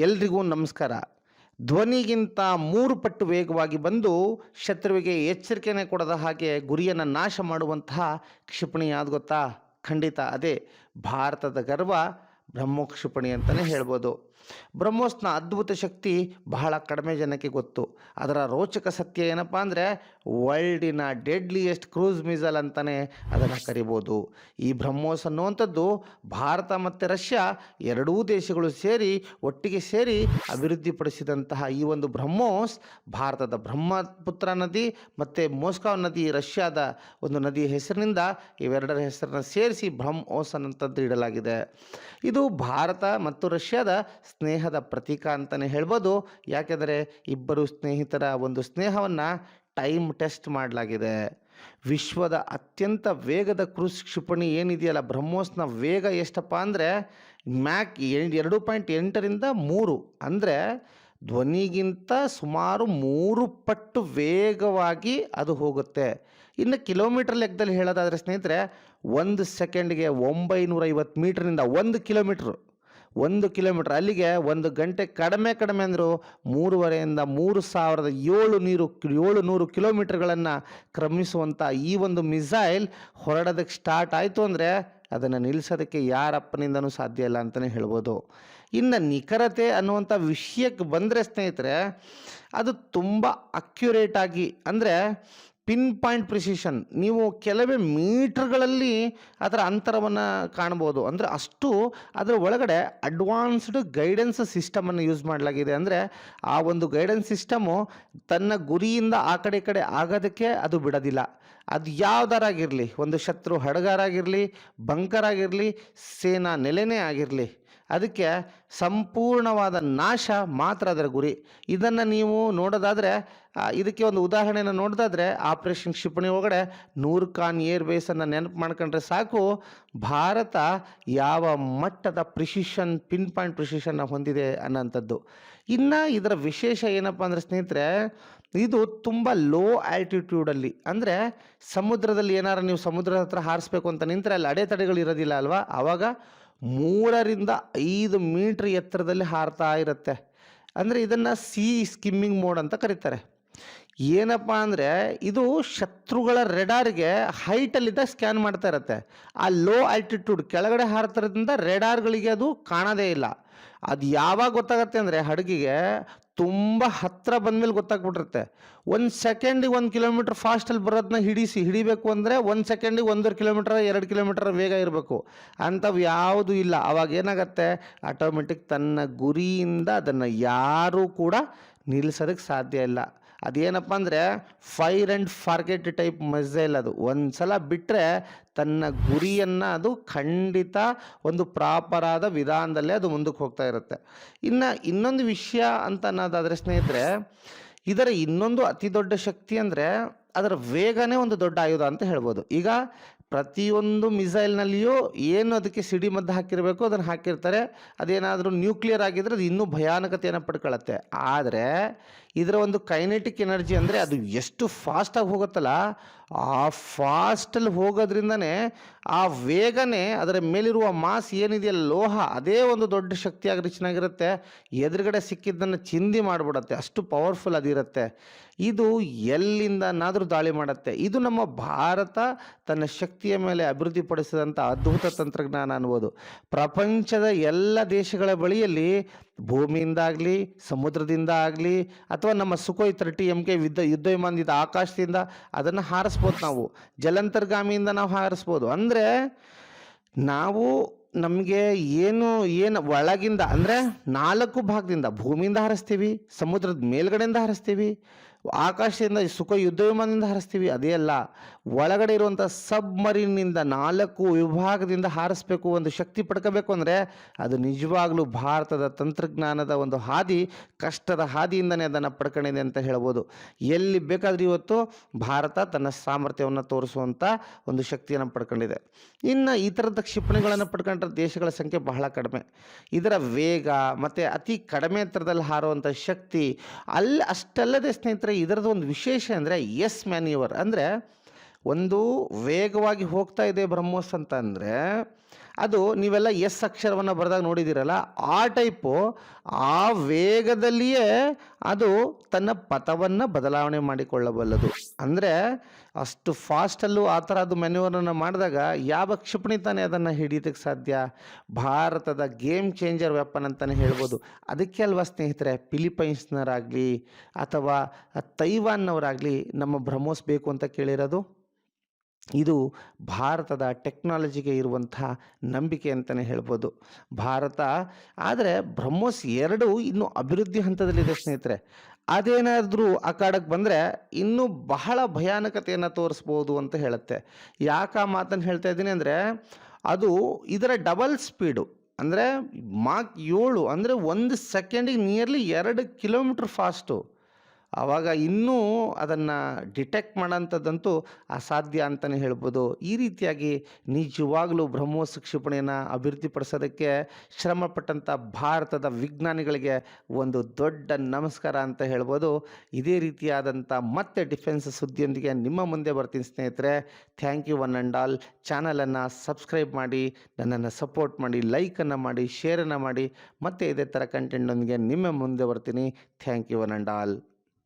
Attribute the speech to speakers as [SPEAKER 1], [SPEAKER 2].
[SPEAKER 1] ಎಲ್ರಿಗೂ ನಮಸ್ಕಾರ. ಧ್ವನಿಗಿಂತ 3 ಪಟ್ಟು ವೇಗವಾಗಿ ಬಂದು ಶತ್ರುವಿಗೆ ಎಚ್ಚರಿಕೆನೇ ಕೊಡದ ಹಾಗೆ ಗುರಿಯನ್ನು ನಾಶ ಮಾಡುವಂತಹ ಕ್ಷಿಪಣಿ ಯಾವ್ದು ಗೊತ್ತಾ? ಖಂಡಿತ ಅದೇ ಭಾರತದ ಗರ್ವ ಬ್ರಹ್ಮೋಸ್ ಕ್ಷಿಪಣಿ ಅಂತಲೇ ಹೇಳ್ಬೋದು. ಬ್ರಹ್ಮೋಸ್ನ ಅದ್ಭುತ ಶಕ್ತಿ ಬಹಳ ಕಡಿಮೆ ಜನಕ್ಕೆ ಗೊತ್ತು. ಅದರ ರೋಚಕ ಸತ್ಯ ಏನಪ್ಪ ಅಂದರೆ ವರ್ಲ್ಡಿನ ಡೆಡ್ಲಿಯೆಸ್ಟ್ ಕ್ರೂಸ್ ಮಿಸೈಲ್ ಅಂತಲೇ ಅದನ್ನು ಕರಿಬೋದು. ಈ ಬ್ರಹ್ಮೋಸ್ ಅನ್ನುವಂಥದ್ದು ಭಾರತ ಮತ್ತು ರಷ್ಯಾ ಎರಡೂ ದೇಶಗಳು ಒಟ್ಟಿಗೆ ಸೇರಿ ಅಭಿವೃದ್ಧಿಪಡಿಸಿದಂತಹ ಈ ಒಂದು ಬ್ರಹ್ಮೋಸ್ ಭಾರತದ ಬ್ರಹ್ಮಪುತ್ರ ನದಿ ಮತ್ತು ಮೋಸ್ಕಾವ್ ನದಿ ರಷ್ಯಾದ ಒಂದು ನದಿಯ ಹೆಸರಿನಿಂದ ಇವೆರಡರ ಹೆಸರನ್ನು ಸೇರಿಸಿ ಬ್ರಹ್ಮೋಸ್ ಅನ್ನಂಥದ್ದು ಇಡಲಾಗಿದೆ. ಇದು ಭಾರತ ಮತ್ತು ರಷ್ಯಾದ ಸ್ನೇಹದ ಪ್ರತೀಕ ಅಂತಲೇ ಹೇಳ್ಬೋದು. ಯಾಕೆಂದರೆ ಇಬ್ಬರು ಸ್ನೇಹಿತರ ಒಂದು ಸ್ನೇಹವನ್ನು ಟೈಮ್ ಟೆಸ್ಟ್ ಮಾಡಲಾಗಿದೆ. ವಿಶ್ವದ ಅತ್ಯಂತ ವೇಗದ ಕ್ರೂಸ್ ಕ್ಷಿಪಣಿ ಏನಿದೆಯಲ್ಲ ಬ್ರಹ್ಮೋಸ್ನ ವೇಗ ಎಷ್ಟಪ್ಪ ಅಂದರೆ ಮ್ಯಾಕ್ 2.8ರಿಂದ 3 ಅಂದರೆ ಧ್ವನಿಗಿಂತ ಸುಮಾರು 3 ಪಟ್ಟು ವೇಗವಾಗಿ ಅದು ಹೋಗುತ್ತೆ. ಇನ್ನು ಕಿಲೋಮೀಟರ್ ಲೆಕ್ಕದಲ್ಲಿ ಹೇಳೋದಾದರೆ ಸ್ನೇಹಿತರೆ 1 ಸೆಕೆಂಡ್ಗೆ 950 ಮೀಟ್ರ್ನಿಂದ 1 ಕಿಲೋಮೀಟ್ರ್ ಅಲ್ಲಿಗೆ 1 ಗಂಟೆ ಕಡಿಮೆ ಅಂದರೂ 3,500ರಿಂದ 3,700 ಕಿಲೋಮೀಟರ್ಗಳನ್ನು ಕ್ರಮಿಸುವಂಥ ಈ ಒಂದು ಮಿಸೈಲ್ ಹೊರಡೋದಕ್ಕೆ ಸ್ಟಾರ್ಟ್ ಆಯಿತು ಅಂದರೆ ಅದನ್ನು ನಿಲ್ಲಿಸೋದಕ್ಕೆ ಯಾರಪ್ಪನಿಂದನೂ ಸಾಧ್ಯ ಇಲ್ಲ ಅಂತಲೇ ಹೇಳ್ಬೋದು. ಇನ್ನು ನಿಖರತೆ ಅನ್ನುವಂಥ ವಿಷಯಕ್ಕೆ ಬಂದರೆ ಸ್ನೇಹಿತರೆ ಅದು ತುಂಬ ಅಕ್ಯುರೇಟಾಗಿ ಅಂದರೆ ಪಿನ್ ಪಾಯಿಂಟ್ ಪ್ರಿಸಿಷನ್ ನೀವು ಕೆಲವೇ ಮೀಟರ್ಗಳಲ್ಲಿ ಅದರ ಅಂತರವನ್ನು ಕಾಣ್ಬೋದು. ಅಂದರೆ ಅಷ್ಟು ಅದರ ಒಳಗಡೆ ಅಡ್ವಾನ್ಸ್ಡ್ ಗೈಡೆನ್ಸ್ ಸಿಸ್ಟಮನ್ನು ಯೂಸ್ ಮಾಡಲಾಗಿದೆ. ಅಂದರೆ ಆ ಒಂದು ಗೈಡೆನ್ಸ್ ಸಿಸ್ಟಮು ತನ್ನ ಗುರಿಯಿಂದ ಆ ಕಡೆ ಈ ಕಡೆ ಆಗೋದಕ್ಕೆ ಅದು ಬಿಡೋದಿಲ್ಲ. ಅದು ಯಾವುದಾರಾಗಿರಲಿ, ಒಂದು ಶತ್ರು ಹಡಗಾರಾಗಿರಲಿ, ಬಂಕರ್ ಆಗಿರಲಿ, ಸೇನಾ ನೆಲೆನೇ ಆಗಿರಲಿ, ಅದಕ್ಕೆ ಸಂಪೂರ್ಣವಾದ ನಾಶ ಮಾತ್ರ ಅದರ ಗುರಿ. ಇದನ್ನು ನೀವು ನೋಡೋದಾದರೆ ಇದಕ್ಕೆ ಒಂದು ಉದಾಹರಣೆಯನ್ನು ನೋಡೋದಾದರೆ ಆಪರೇಷನ್ ಕ್ಷಿಪಣಿ ಒಳಗಡೆ ನೂರ್ ಖಾನ್ ಏರ್ ಬೇಸನ್ನು ನೆನಪು ಮಾಡ್ಕೊಂಡ್ರೆ ಸಾಕು ಭಾರತ ಯಾವ ಮಟ್ಟದ ಪಿನ್ ಪಾಯಿಂಟ್ ಪ್ರಿಸಿಷನ್ನ ಹೊಂದಿದೆ ಅನ್ನೋಂಥದ್ದು. ಇನ್ನು ಇದರ ವಿಶೇಷ ಏನಪ್ಪ ಅಂದರೆ ಸ್ನೇಹಿತರೆ ಇದು ತುಂಬ ಲೋ ಆಲ್ಟಿಟ್ಯೂಡಲ್ಲಿ ಅಂದರೆ ಸಮುದ್ರದಲ್ಲಿ ಏನಾರು ನೀವು ಸಮುದ್ರದ ಹತ್ರ ಹಾರಿಸ್ಬೇಕು ಅಂತ ನಿಂತರೆ ಅಲ್ಲಿ ಅಡೆತಡೆಗಳು ಇರೋದಿಲ್ಲ ಅಲ್ವಾ, ಆವಾಗ 3ರಿಂದ 5 ಮೀಟ್ರ್ ಎತ್ತರದಲ್ಲಿ ಹಾರ್ತಾ ಇರುತ್ತೆ. ಅಂದರೆ ಇದನ್ನು ಸ್ಕಿಮ್ಮಿಂಗ್ ಮೋಡ್ ಅಂತ ಕರೀತಾರೆ. ಏನಪ್ಪ ಅಂದರೆ ಇದು ಶತ್ರುಗಳ ರೆಡಾರ್ಗೆ ಹೈಟಲ್ಲಿದ್ದ ಸ್ಕ್ಯಾನ್ ಮಾಡ್ತಾ ಇರುತ್ತೆ. ಆ ಲೋ ಆಲ್ಟಿಟ್ಯೂಡ್ ಕೆಳಗಡೆ ಹಾರ್ತಿರೋದ್ರಿಂದ ರೆಡಾರ್ಗಳಿಗೆ ಅದು ಕಾಣೋದೇ ಇಲ್ಲ. ಅದು ಯಾವಾಗ ಗೊತ್ತಾಗತ್ತೆ ಅಂದರೆ ಹಡಗಿಗೆ ತುಂಬ ಹತ್ತಿರ ಬಂದಮೇಲೆ ಗೊತ್ತಾಗ್ಬಿಟ್ಟಿರುತ್ತೆ. 1 ಸೆಕೆಂಡಿಗೆ 1 ಕಿಲೋಮೀಟ್ರ್ ಫಾಸ್ಟಲ್ಲಿ ಬರೋದನ್ನ ಹಿಡಿಬೇಕು ಅಂದರೆ 1 ಸೆಕೆಂಡಿಗೆ 1.5 ಕಿಲೋಮೀಟ್ರ್ 2 ಕಿಲೋಮೀಟ್ರ್ ವೇಗ ಇರಬೇಕು. ಅಂಥವು ಯಾವುದೂ ಇಲ್ಲ. ಆವಾಗ ಏನಾಗತ್ತೆ ಆಟೋಮೆಟಿಕ್ ತನ್ನ ಗುರಿಯಿಂದ ಅದನ್ನು ಯಾರೂ ಕೂಡ ನಿಲ್ಲಿಸೋದಕ್ಕೆ ಸಾಧ್ಯ ಇಲ್ಲ. ಅದೇನಪ್ಪ ಅಂದರೆ fire and forget type missile. ಅದು ಒಂದು ಸಲ ಬಿಟ್ಟರೆ ತನ್ನ ಗುರಿಯನ್ನು ಅದು ಖಂಡಿತ ಒಂದು ಪ್ರಾಪರಾದ ವಿಧಾನದಲ್ಲೇ ಅದು ಮುಂದಕ್ಕೆ ಹೋಗ್ತಾ ಇರುತ್ತೆ. ಇನ್ನೊಂದು ವಿಷಯ ಅಂತ ಅನ್ನೋದಾದರೆ ಸ್ನೇಹಿತರೆ ಇದರ ಇನ್ನೊಂದು ಅತಿ ದೊಡ್ಡ ಶಕ್ತಿ ಅಂದರೆ ಅದರ ವೇಗನೇ ಒಂದು ದೊಡ್ಡ ಆಯುಧ ಅಂತ ಹೇಳ್ಬೋದು. ಈಗ ಪ್ರತಿಯೊಂದು ಮಿಸೈಲ್ನಲ್ಲಿಯೂ ಏನು ಅದಕ್ಕೆ ಸಿಡಿಮದ್ದು ಹಾಕಿರಬೇಕು ಅದನ್ನು ಹಾಕಿರ್ತಾರೆ. ಅದೇನಾದರೂ ನ್ಯೂಕ್ಲಿಯರ್ ಆಗಿದ್ರೆ ಅದು ಇನ್ನೂ ಭಯಾನಕತೆಯನ್ನು ಪಡ್ಕೊಳ್ಳುತ್ತೆ. ಆದರೆ ಇದರ ಒಂದು ಕೈನೆಟಿಕ್ ಎನರ್ಜಿ ಅಂದರೆ ಅದು ಎಷ್ಟು ಫಾಸ್ಟಾಗಿ ಹೋಗುತ್ತಲ್ಲ ಆ ಫಾಸ್ಟಲ್ಲಿ ಹೋಗೋದ್ರಿಂದನೇ ಆ ವೇಗನೇ ಅದರ ಮೇಲಿರುವ ಮಾಸ್ ಏನಿದೆಯಲ್ಲ ಲೋಹ ಅದೇ ಒಂದು ದೊಡ್ಡ ಶಕ್ತಿಯಾಗಿ ರಿಚ್ನಾಗಿರುತ್ತೆ. ಎದುರುಗಡೆ ಸಿಕ್ಕಿದ್ದನ್ನು ಚಿಂದಿ ಮಾಡಿಬಿಡುತ್ತೆ, ಅಷ್ಟು ಪವರ್ಫುಲ್ ಅದಿರುತ್ತೆ. ಇದು ಎಲ್ಲಿಂದನಾದರೂ ದಾಳಿ ಮಾಡುತ್ತೆ. ಇದು ನಮ್ಮ ಭಾರತ ತನ್ನ ಶಕ್ತಿಯ ಮೇಲೆ ಅಭಿವೃದ್ಧಿಪಡಿಸಿದಂಥ ಅದ್ಭುತ ತಂತ್ರಜ್ಞಾನ ಅನ್ಬೋದು. ಪ್ರಪಂಚದ ಎಲ್ಲ ದೇಶಗಳ ಬಳಿಯಲ್ಲಿ ಭೂಮಿಯಿಂದ ಆಗಲಿ ಸಮುದ್ರದಿಂದ ಆಗಲಿ ಅಥವಾ ನಮ್ಮ ಸುಖೋಯ್ 30 MK ಯುದ್ಧ ವಿಮಾನದಿಂದ ಆಕಾಶದಿಂದ ಅದನ್ನು ಹಾರಿಸ್ಬೋದು. ನಾವು ಜಲಾಂತರ್ಗಾಮಿಯಿಂದ ನಾವು ಹಾರಿಸ್ಬೋದು. ಅಂದರೆ ನಾವು ನಮಗೆ ಏನು ಒಳಗಿಂದ ಅಂದರೆ 4 ಭಾಗದಿಂದ ಭೂಮಿಯಿಂದ ಹಾರಿಸ್ತೀವಿ, ಸಮುದ್ರದ ಮೇಲ್ಗಡೆಯಿಂದ ಹಾರಿಸ್ತೀವಿ, ಆಕಾಶದಿಂದ ಸುಖೋಯ್ ಯುದ್ಧ ವಿಮಾನದಿಂದ ಹಾರಿಸ್ತೀವಿ. ಅದೇ ಅಲ್ಲ, ಒಳಗಡೆ ಇರುವಂಥ ಸಬ್ಮರೀನ್ನಿಂದ 4 ವಿಭಾಗದಿಂದ ಹಾರಿಸ್ಬೇಕು. ಒಂದು ಶಕ್ತಿ ಪಡ್ಕೋಬೇಕು ಅಂದರೆ ಅದು ನಿಜವಾಗ್ಲೂ ಭಾರತದ ತಂತ್ರಜ್ಞಾನದ ಒಂದು ಕಷ್ಟದ ಹಾದಿಯಿಂದನೇ ಅದನ್ನು ಪಡ್ಕೊಂಡಿದೆ ಅಂತ ಹೇಳ್ಬೋದು. ಎಲ್ಲಿ ಬೇಕಾದರೂ ಇವತ್ತು ಭಾರತ ತನ್ನ ಸಾಮರ್ಥ್ಯವನ್ನು ತೋರಿಸುವಂಥ ಒಂದು ಶಕ್ತಿಯನ್ನು ಪಡ್ಕೊಂಡಿದೆ. ಇನ್ನು ಈ ಥರದ ಕ್ಷಿಪಣಿಗಳನ್ನು ಪಡ್ಕೊಂಡ್ರೆ ದೇಶಗಳ ಸಂಖ್ಯೆ ಬಹಳ ಕಡಿಮೆ. ಇದರ ವೇಗ ಮತ್ತು ಅತಿ ಕಡಿಮೆ ಎತ್ತರದಲ್ಲಿ ಹಾರುವಂಥ ಶಕ್ತಿ ಅಷ್ಟಲ್ಲದೆ ಸ್ನೇಹಿತರೆ ಇದರದ್ದು ಒಂದು ವಿಶೇಷ ಅಂದರೆ ಎಸ್ ಮ್ಯಾನ್ಯೂವರ್. ಅಂದರೆ ಒಂದು ವೇಗವಾಗಿ ಹೋಗ್ತಾ ಇದೆ ಬ್ರಹ್ಮೋಸ್ ಅಂತ ಅಂದರೆ ಅದು ನೀವೆಲ್ಲ ಎಸ್ ಅಕ್ಷರವನ್ನು ಬರೆದಾಗ ನೋಡಿದ್ದೀರಲ್ಲ, ಆ ಟೈಪು ಆ ವೇಗದಲ್ಲಿಯೇ ಅದು ತನ್ನ ಪಥವನ್ನು ಬದಲಾವಣೆ ಮಾಡಿಕೊಳ್ಳಬಲ್ಲದು. ಅಂದರೆ ಅಷ್ಟು ಫಾಸ್ಟಲ್ಲೂ ಆ ಥರ ಅದು ಮೆನ್ಯೂವರನ್ನು ಮಾಡಿದಾಗ ಯಾವ ಕ್ಷಿಪಣಿ ತಾನೇ ಅದನ್ನು ಹಿಡಿಯೋದಕ್ಕೆ ಸಾಧ್ಯ? ಭಾರತದ ಗೇಮ್ ಚೇಂಜರ್ ವೆಪನ್ ಅಂತಲೇ ಹೇಳ್ಬೋದು. ಅದಕ್ಕೆ ಅಲ್ವಾ ಸ್ನೇಹಿತರೆ, ಫಿಲಿಪೈನ್ಸ್ನವರಾಗಲಿ ಅಥವಾ ತೈವಾನ್ನವರಾಗಲಿ ನಮ್ಮ ಬ್ರಹ್ಮೋಸ್ ಬೇಕು ಅಂತ ಕೇಳಿರೋದು. ಇದು ಭಾರತದ ಟೆಕ್ನಾಲಜಿಗೆ ಇರುವಂಥ ನಂಬಿಕೆ ಅಂತಲೇ ಹೇಳ್ಬೋದು. ಭಾರತ ಆದರೆ ಬ್ರಹ್ಮೋಸ್ 2 ಇನ್ನೂ ಅಭಿವೃದ್ಧಿ ಹಂತದಲ್ಲಿದೆ ಸ್ನೇಹಿತರೆ. ಅದೇನಾದರೂ ಅಖಾಡಕ್ಕೆ ಬಂದರೆ ಇನ್ನೂ ಬಹಳ ಭಯಾನಕತೆಯನ್ನು ತೋರಿಸ್ಬೋದು ಅಂತ ಹೇಳುತ್ತೆ. ಯಾಕೆ ಆ ಮಾತನ್ನು ಹೇಳ್ತಾ ಇದ್ದೀನಿ ಅಂದರೆ, ಅದು ಇದರ ಡಬಲ್ ಸ್ಪೀಡು ಅಂದರೆ ಮಾಕ್ 7 ಅಂದರೆ 1 ಸೆಕೆಂಡಿಗೆ ನಿಯರ್ಲಿ 2 ಕಿಲೋಮೀಟ್ರ್ ಫಾಸ್ಟು. ಆವಾಗ ಇನ್ನೂ ಅದನ್ನು ಡಿಟೆಕ್ಟ್ ಮಾಡೋಂಥದ್ದಂತೂ ಅಸಾಧ್ಯ ಅಂತಲೇ ಹೇಳ್ಬೋದು. ಈ ರೀತಿಯಾಗಿ ನಿಜವಾಗಲೂ ಬ್ರಹ್ಮೋಸ್ ಕ್ಷಿಪಣಿಯನ್ನು ಅಭಿವೃದ್ಧಿಪಡಿಸೋದಕ್ಕೆ ಶ್ರಮಪಟ್ಟಂಥ ಭಾರತದ ವಿಜ್ಞಾನಿಗಳಿಗೆ ಒಂದು ದೊಡ್ಡ ನಮಸ್ಕಾರ ಅಂತ ಹೇಳ್ಬೋದು. ಇದೇ ರೀತಿಯಾದಂಥ ಮತ್ತೆ ಡಿಫೆನ್ಸ್ ಸುದ್ದಿಯೊಂದಿಗೆ ನಿಮ್ಮ ಮುಂದೆ ಬರ್ತೀನಿ ಸ್ನೇಹಿತರೆ. Thank you one and all. ಚಾನಲನ್ನು ಸಬ್ಸ್ಕ್ರೈಬ್ ಮಾಡಿ, ನನ್ನನ್ನು ಸಪೋರ್ಟ್ ಮಾಡಿ, ಲೈಕನ್ನು ಮಾಡಿ, ಶೇರನ್ನು ಮಾಡಿ. ಮತ್ತೆ ಇದೇ ಥರ ಕಂಟೆಂಟ್ನೊಂದಿಗೆ ನಿಮ್ಮ ಮುಂದೆ ಬರ್ತೀನಿ. Thank you one and all.